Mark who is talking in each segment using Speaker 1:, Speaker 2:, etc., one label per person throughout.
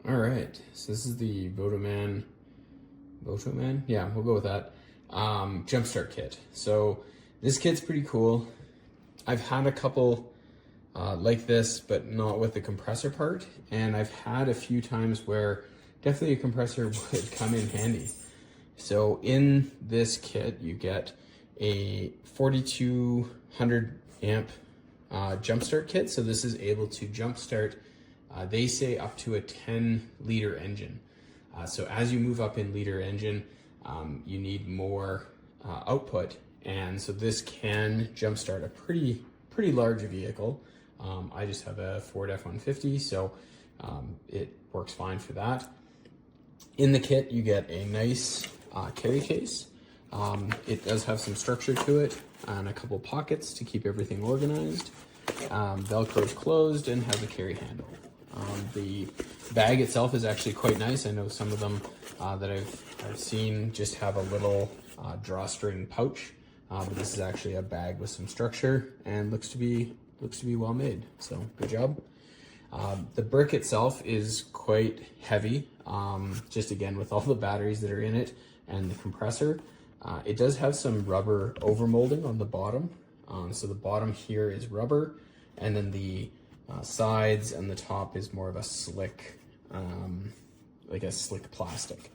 Speaker 1: All right, so this is the VTOMAN, yeah, we'll go with that, jumpstart kit. So this kit's pretty cool. I've had a couple like this, but not with the compressor part, and I've had a few times where definitely a compressor would come in handy. So in this kit, you get a 4200 amp jumpstart kit. So this is able to jumpstart, they say up to a 10-liter engine. So as you move up in liter engine, you need more output. And so this can jumpstart a pretty large vehicle. I just have a Ford F-150, so it works fine for that. In the kit, you get a nice carry case. It does have some structure to it and a couple pockets to keep everything organized. Velcro's closed and has a carry handle. The bag itself is actually quite nice. I know some of them that I've seen just have a little drawstring pouch, but this is actually a bag with some structure and looks to be well made. So good job. The brick itself is quite heavy, just again with all the batteries that are in it and the compressor. It does have some rubber overmolding on the bottom. So the bottom here is rubber, and then the sides and the top is more of a slick, like a slick plastic.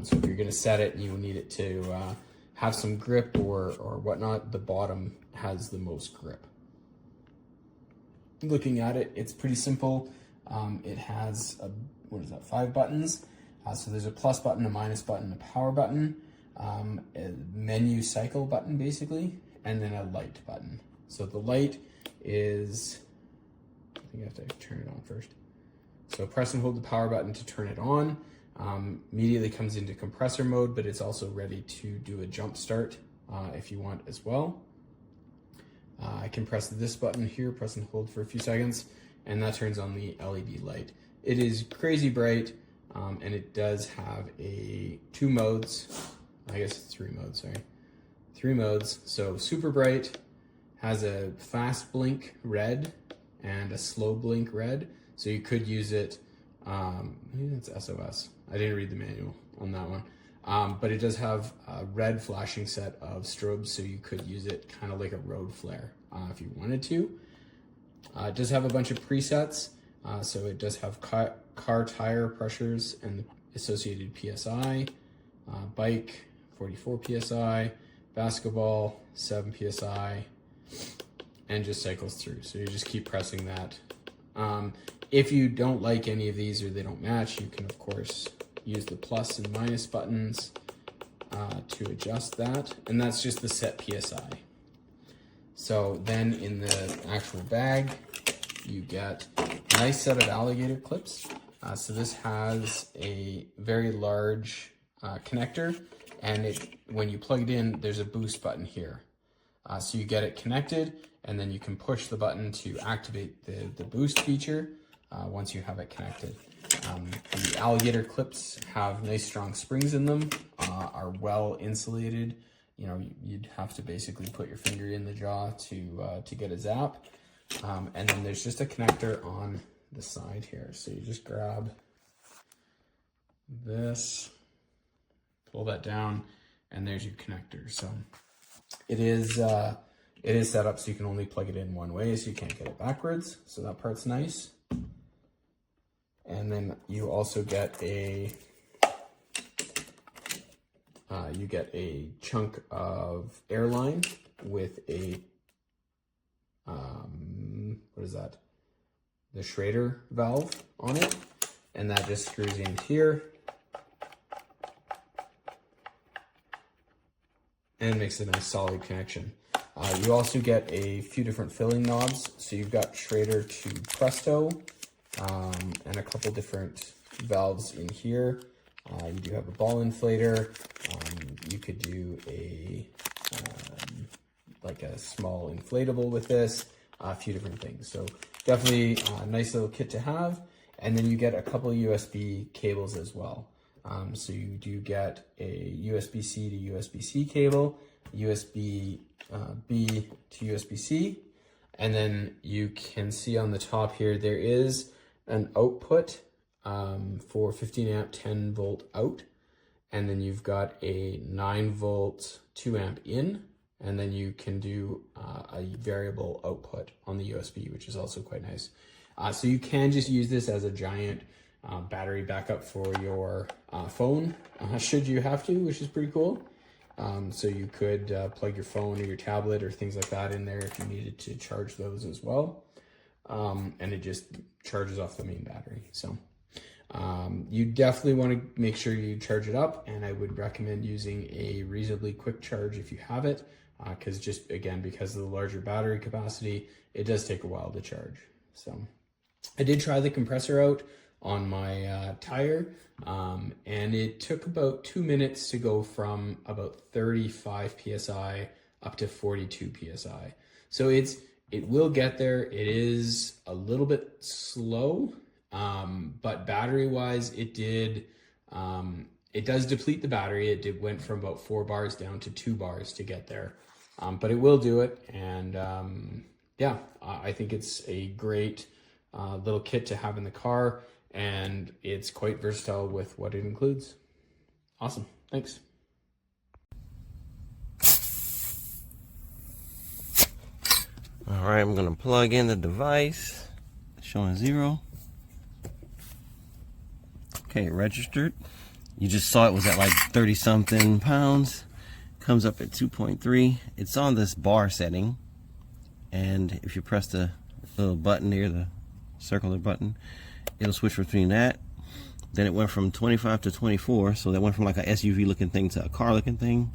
Speaker 1: So if you're gonna set it and you need it to have some grip or whatnot, the bottom has the most grip. Looking at it, it's pretty simple. It has, 5 buttons. So there's a plus button, a minus button, a power button, a menu cycle button basically, and then a light button. So the light is, I think you have to turn it on first. So press and hold the power button to turn it on. Immediately comes into compressor mode, but it's also ready to do a jump start if you want as well. I can press this button here, press and hold for a few seconds, and that turns on the LED light. It is crazy bright, and it does have 2 modes. I guess it's 3 modes, sorry. 3 modes. So super bright, has a fast blink red and a slow blink red. So you could use it, maybe that's SOS. I didn't read the manual on that one. But it does have a red flashing set of strobes, so you could use it kind of like a road flare if you wanted to. It does have a bunch of presets, so it does have car tire pressures and the associated PSI, bike 44 PSI, basketball 7 PSI, and just cycles through. So you just keep pressing that. If you don't like any of these or they don't match, you can of course use the plus and minus buttons to adjust that, and that's just the set PSI. So then in the actual bag, you get a nice set of alligator clips. So this has a very large connector, and when you plug it in, there's a boost button here. So you get it connected, and then you can push the button to activate the boost feature once you have it connected. The alligator clips have nice strong springs in them, are well insulated. You know, you'd have to basically put your finger in the jaw to get a zap. And then there's just a connector on the side here. So you just grab this, pull that down, and there's your connector. So it is set up so you can only plug it in one way, so you can't get it backwards. So that part's nice. And then you also get a chunk of airline with a what is that? The Schrader valve on it, and that just screws in here and makes a nice solid connection. You also get a few different filling knobs. So you've got Schrader to Presto, and a couple different valves in here. You do have a ball inflator. You could do like a small inflatable with this, a few different things. So definitely a nice little kit to have. And then you get a couple of USB cables as well. So you do get a USB-C to USB-C cable, USB B to USB-C, and then you can see on the top here there is an output for 15 amp 10 volt out, and then you've got a 9 volt 2 amp in, and then you can do a variable output on the USB, which is also quite nice. So you can just use this as a giant battery backup for your phone, should you have to, which is pretty cool. So you could plug your phone or your tablet or things like that in there if you needed to charge those as well. And it just charges off the main battery. So you definitely want to make sure you charge it up, and I would recommend using a reasonably quick charge if you have it, because just again, because of the larger battery capacity, it does take a while to charge. So I did try the compressor out on my tire, and it took about 2 minutes to go from about 35 psi up to 42 psi. So it will get there. It is a little bit slow, but battery wise, it does deplete the battery. It went from about 4 bars down to 2 bars to get there, but it will do it. And yeah, I think it's a great little kit to have in the car, and it's quite versatile with what it includes. Awesome, thanks.
Speaker 2: All right, I'm gonna plug in the device, showing 0. Okay, registered. You just saw it was at like 30 something pounds. Comes up at 2.3. It's on this bar setting, and if you press the little button here, the circular button, it'll switch between that. Then it went from 25 to 24, so that went from like a SUV looking thing to a car looking thing.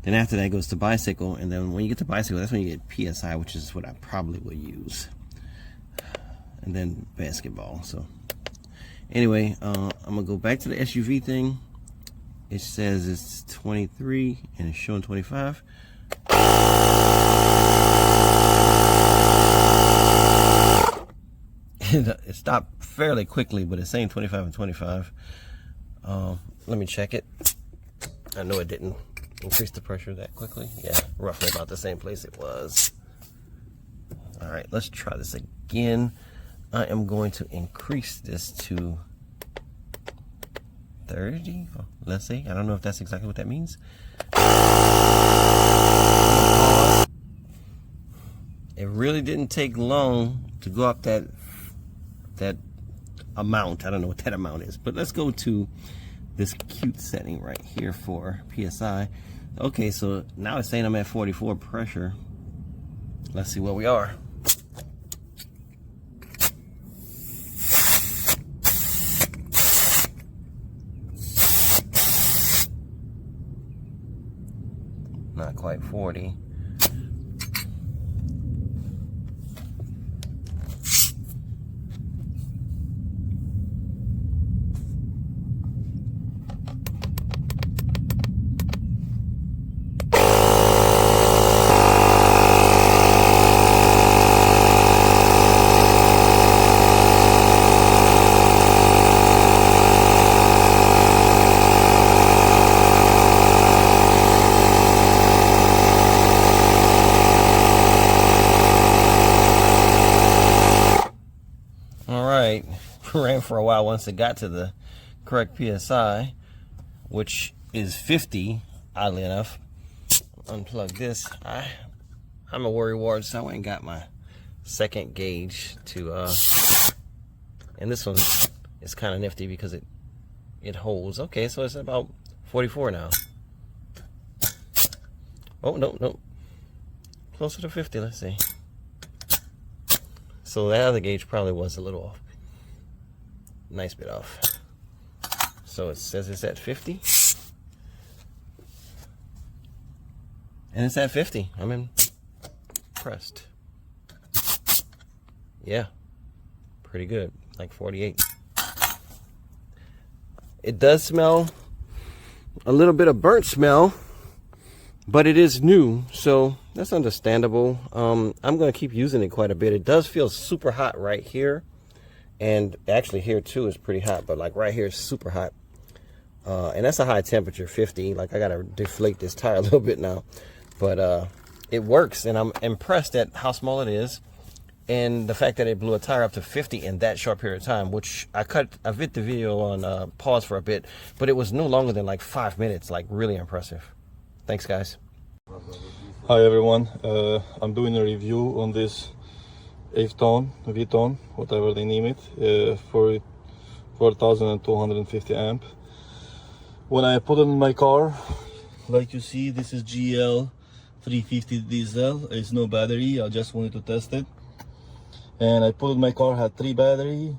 Speaker 2: Then after that it goes to bicycle, and then when you get to bicycle, that's when you get PSI, which is what I probably will use. And then basketball. So anyway, I'm gonna go back to the SUV thing. It says it's 23 and it's showing 25. It stopped fairly quickly, but it's saying 25 and 25. Let me check it. I know it didn't increase the pressure that quickly. Yeah, roughly about the same place it was. All right, let's try this again. I am going to increase this to 30. Let's see. I don't know if that's exactly what that means. It really didn't take long to go up that amount. I don't know what that amount is, but let's go to this cute setting right here for PSI. Okay, so now it's saying I'm at 44 pressure. Let's see where we are. Not quite 40. Ran for a while once it got to the correct PSI, which is 50, oddly enough. Unplug this. I'm a worrywart, so I went and got my second gauge to and this one is kind of nifty because it holds. Okay, so it's about 44 now. Oh, no, closer to 50. Let's see. So that other gauge probably was a little off. Nice bit off. So it says it's at 50. And it's at 50. I'm impressed. Yeah. Pretty good. Like 48. It does smell a little bit of burnt smell, but it is new, so that's understandable. I'm going to keep using it quite a bit. It does feel super hot right here. And actually here too is pretty hot, but like right here is super hot. And that's a high temperature, 50. Like I gotta deflate this tire a little bit now. But it works, and I'm impressed at how small it is. And the fact that it blew a tire up to 50 in that short period of time, which I vid the video on pause for a bit, but it was no longer than like 5 minutes. Like, really impressive. Thanks, guys.
Speaker 3: Hi everyone, I'm doing a review on this VTOMAN, whatever they name it, for 4250 amp. When I put it in my car, like you see, this is GL 350 diesel. It's no battery. I just wanted to test it, and I put it in my car, had 3 battery,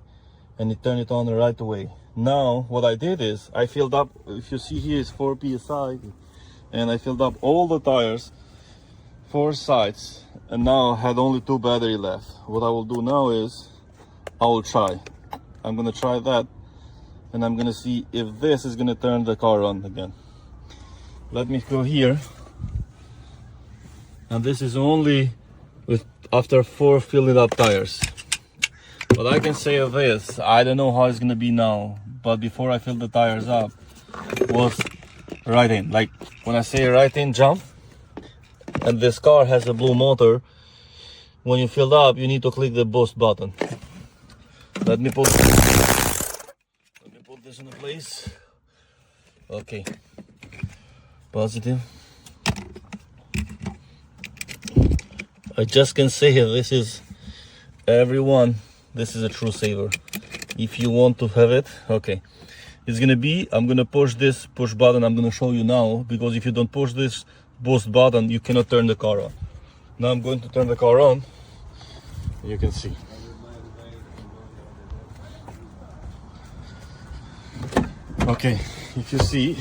Speaker 3: and it turned it on right away. Now what I did is I filled up, if you see here is 4 psi, and I filled up all the tires, 4 sides, and now I had only 2 battery left. What I will do now is I'm gonna try that, and I'm gonna see if this is gonna turn the car on again. Let me go here, and this is only after 4 filling up tires. But I can say of this, I don't know how it's gonna be now, but before I filled the tires up was right in. Like when I say right in jump, and this car has a blue motor, when you fill up you need to click the boost button. Let me put this in place. Okay, positive. I just can say this is, everyone, this is a true saver. If you want to have it, okay, it's gonna be, I'm gonna push this push button. I'm gonna show you now, because if you don't push this boost button you cannot turn the car on. Now I'm going to turn the car on. You can see. Okay, if you see,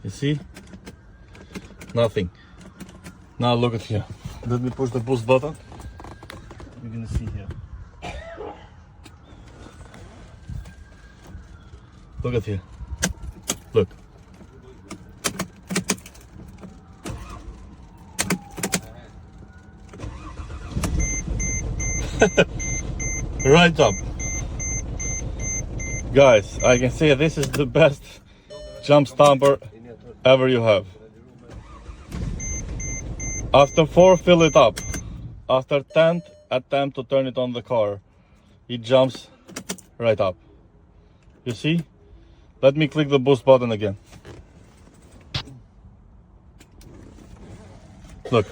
Speaker 3: you see nothing. Now look at here. Let me push the boost button. You're gonna see here. Look at here. Look. Right up. Guys, I can say this is the best jump stamper ever you have. After 4 fill it up, after 10th attempt to turn it on the car, it jumps right up. You see? Let me click the boost button again. Look.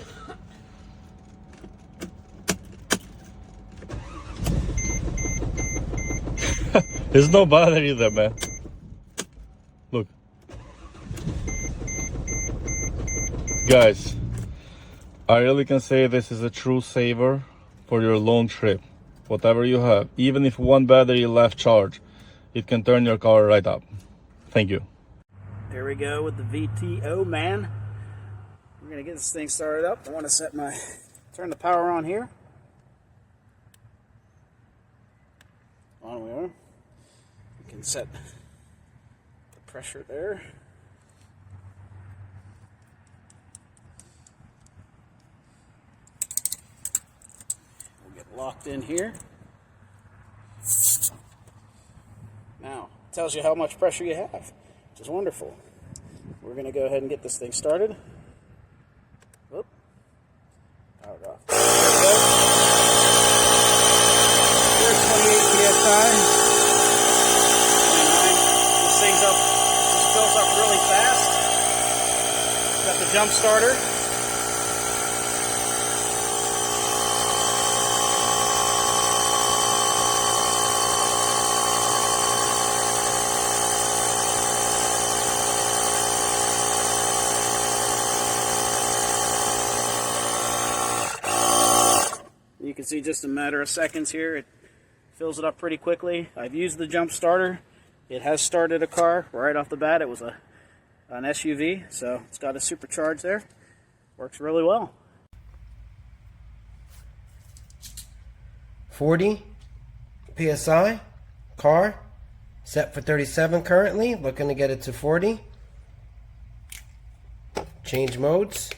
Speaker 3: There's no battery there, man. Look. Guys, I really can say this is a true saver for your long trip. Whatever you have, even if 1 battery left charge, it can turn your car right up. Thank you.
Speaker 4: There we go with the VTOMAN. We're gonna get this thing started up. I want to turn the power on here. On we are. We can set the pressure there. We'll get locked in here. Now, it tells you how much pressure you have, which is wonderful. We're going to go ahead and get this thing started. Whoop. Power off. There we go. There's 28 psi. 29. This thing's up. This fills up really fast. Got the jump starter. You can see just a matter of seconds here, it fills it up pretty quickly. I've used the jump starter. It has started a car right off the bat. It was an SUV, so it's got a supercharge there. Works really well.
Speaker 5: 40 psi, car, set for 37 currently, looking to get it to 40. Change modes.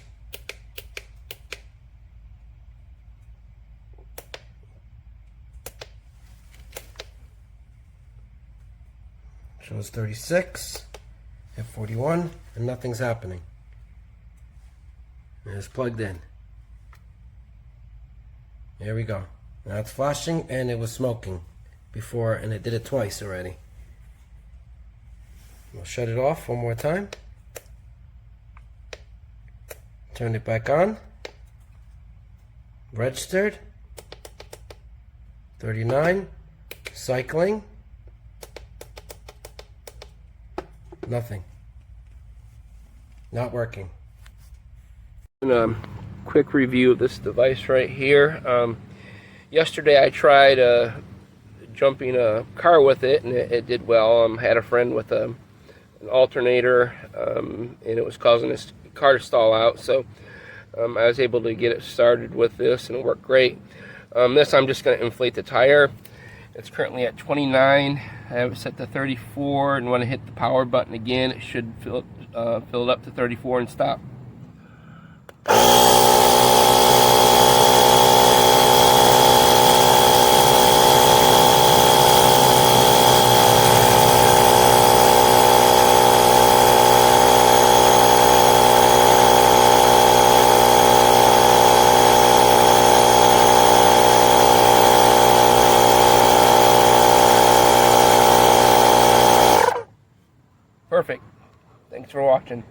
Speaker 5: Shows 36 at 41, and nothing's happening. And it's plugged in. There we go. Now it's flashing, and it was smoking before, and it did it twice already. We'll shut it off one more time. Turn it back on. Registered. 39. Cycling. Nothing. Not working.
Speaker 6: Quick review of this device right here. Yesterday I tried jumping a car with it, and it did well. Had a friend with an alternator, and it was causing this car to stall out, so I was able to get it started with this, and it worked great. This I'm just going to inflate the tire. It's currently at 29. I have it set to 34, and when I hit the power button again, it should fill it up to 34 and stop. Perfect. Thanks for watching.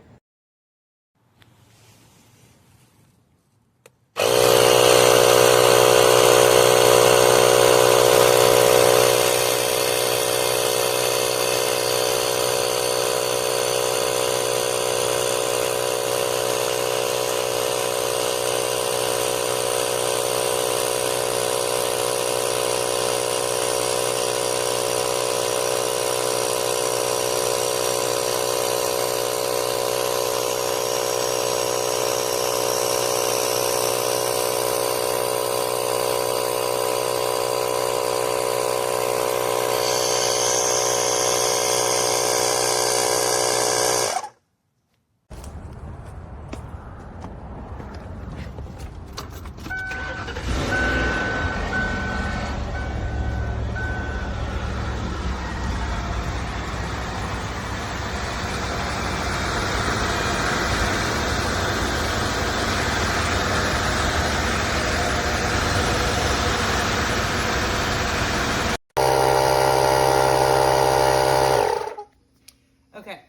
Speaker 7: Okay.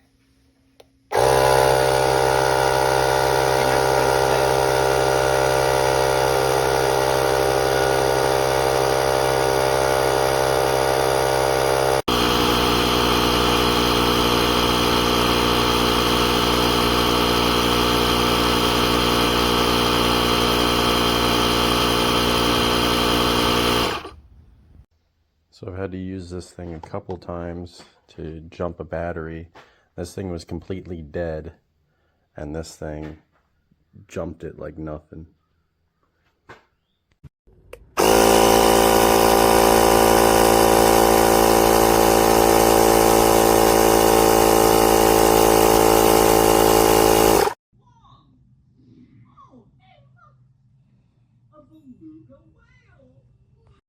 Speaker 2: So I've had to use this thing a couple times to jump a battery. This thing was completely dead, and this thing jumped it like nothing.